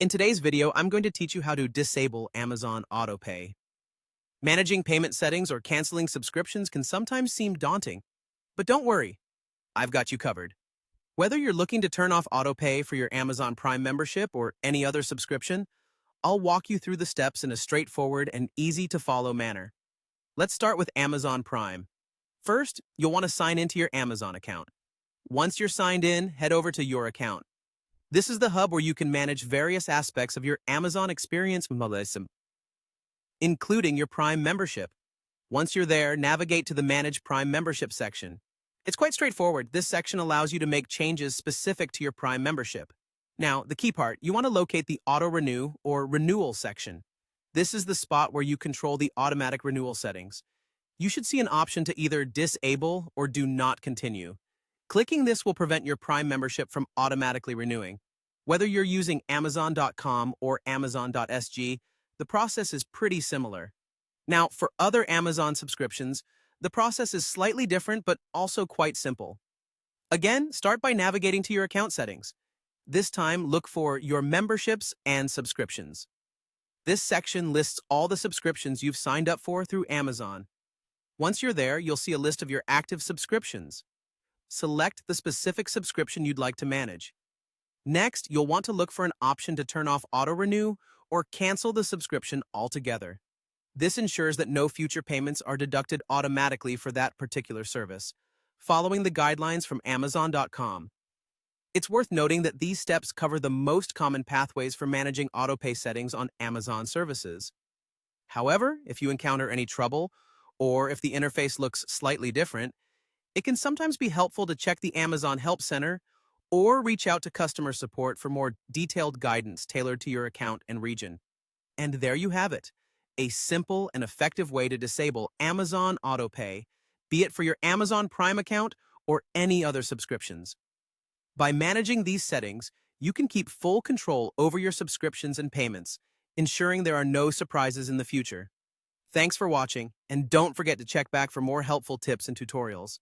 In today's video, I'm going to teach you how to disable Amazon autopay. Managing payment settings or canceling subscriptions can sometimes seem daunting, but don't worry, I've got you covered. Whether you're looking to turn off autopay for your Amazon Prime membership or any other subscription, I'll walk you through the steps in a straightforward and easy-to-follow manner. Let's start with Amazon Prime. First, you'll want to sign into your Amazon account. Once you're signed in, head over to Your Account. This is the hub where you can manage various aspects of your Amazon experience, including your Prime membership. Once you're there, navigate to the Manage Prime Membership section. It's quite straightforward. This section allows you to make changes specific to your Prime membership. Now, the key part, you want to locate the Auto Renew or Renewal section. This is the spot where you control the automatic renewal settings. You should see an option to either disable or do not continue. Clicking this will prevent your Prime membership from automatically renewing. Whether you're using Amazon.com or Amazon.sg, the process is pretty similar. Now, for other Amazon subscriptions, the process is slightly different but also quite simple. Again, start by navigating to your account settings. This time, look for Your Memberships and Subscriptions. This section lists all the subscriptions you've signed up for through Amazon. Once you're there, you'll see a list of your active subscriptions. Select the specific subscription you'd like to manage. Next, you'll want to look for an option to turn off auto-renew or cancel the subscription altogether. This ensures that no future payments are deducted automatically for that particular service, following the guidelines from Amazon.com. It's worth noting that these steps cover the most common pathways for managing autopay settings on Amazon services. However, if you encounter any trouble, or if the interface looks slightly different, it can sometimes be helpful to check the Amazon Help Center or reach out to customer support for more detailed guidance tailored to your account and region. And there you have it, a simple and effective way to disable Amazon autopay, be it for your Amazon Prime account or any other subscriptions. By managing these settings, you can keep full control over your subscriptions and payments, ensuring there are no surprises in the future. Thanks for watching, and don't forget to check back for more helpful tips and tutorials.